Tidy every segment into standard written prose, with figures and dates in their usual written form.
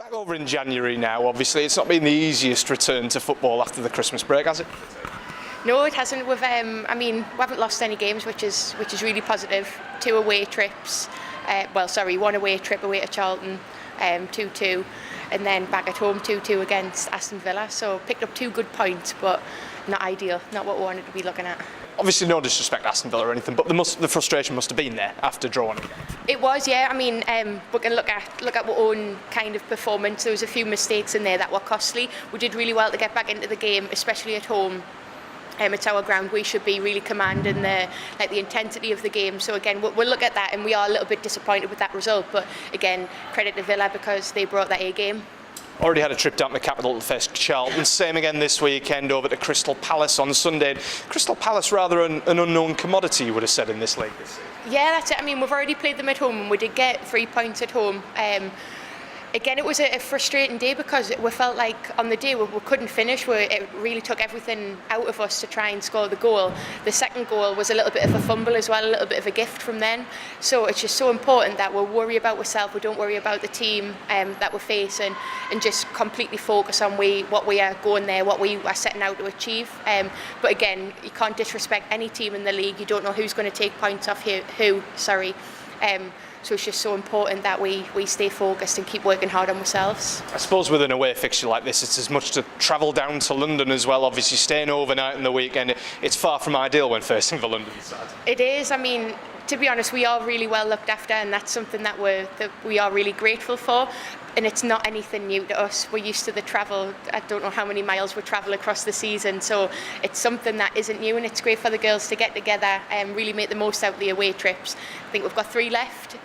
Back over in January now, obviously. It's not been the easiest return to football after the Christmas break, has it? No, it hasn't. We haven't lost any games, which is really positive. 2 away trips. One away trip away to Charlton, 2-2, and then back at home 2-2 against Aston Villa. So picked up 2 good points, but not ideal. Not what we wanted to be looking at. Obviously, no disrespect to Aston Villa or anything, but the frustration must have been there after drawing. It was, yeah. We can look at our own kind of performance. There was a few mistakes in there that were costly. We did really well to get back into the game, especially at home. It's our ground. We should be really commanding the intensity of the game. So again, we'll look at that, and we are a little bit disappointed with that result. But again, credit to Villa because they brought that A game. Already had a trip down to the capital to face Charlton. Same again this weekend over to Crystal Palace on Sunday. Crystal Palace, rather an unknown commodity, you would have said, in this league this season. Yeah, that's it. We've already played them at home, and we did get 3 points at home. Again, it was a frustrating day because we felt like on the day we couldn't finish. It really took everything out of us to try and score the goal. The second goal was a little bit of a fumble as well, a little bit of a gift from then. So it's just so important that we worry about ourselves, we don't worry about the team that we're facing, and just completely focus on what we are going there, what we are setting out to achieve. But again, you can't disrespect any team in the league. You don't know who's going to take points off who. So it's just so important that we stay focused and keep working hard on ourselves. I suppose with an away fixture like this, it's as much to travel down to London as well. Obviously, staying overnight in the weekend, it's far from ideal when facing the London side. It is. To be honest, we are really well looked after, and that's something that we are really grateful for. And it's not anything new to us. We're used to the travel. I don't know how many miles we travel across the season, so it's something that isn't new, and it's great for the girls to get together and really make the most out of the away trips. I think we've got 3 left.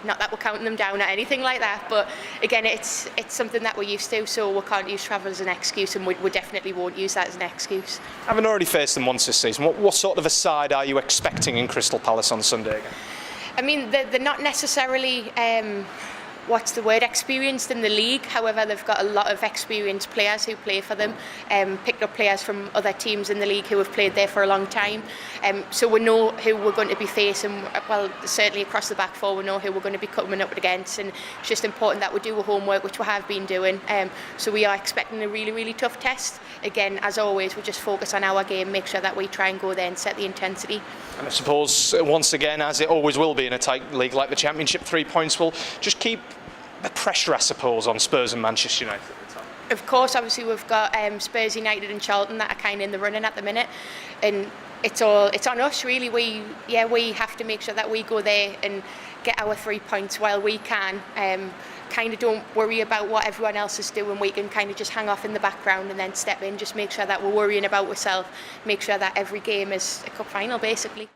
Not that we're counting them down or anything like that, but again, it's something that we're used to, so we can't use travel as an excuse, and we definitely won't use that as an excuse. Having already faced them once this season, what sort of a side are you expecting in Crystal Palace on Sunday again? They're not necessarily experienced in the league. However, they've got a lot of experienced players who play for them, picked up players from other teams in the league who have played there for a long time. So we know who we're going to be facing, well, certainly across the back four, we know who we're going to be coming up against, and it's just important that we do our homework, which we have been doing. So we are expecting a really, really tough test. Again, as always, we just focus on our game, make sure that we try and go there and set the intensity. And I suppose, once again, as it always will be in a tight league like the Championship, 3 points will just keep the pressure, I suppose, on Spurs and Manchester United at the time. Of course, obviously we've got Spurs, United and Charlton that are kind of in the running at the minute, and it's on us really. We have to make sure that we go there and get our 3 points while we can. Kind of don't worry about what everyone else is doing. We can kind of just hang off in the background and then step in, just make sure that we're worrying about ourselves, make sure that every game is a cup final basically.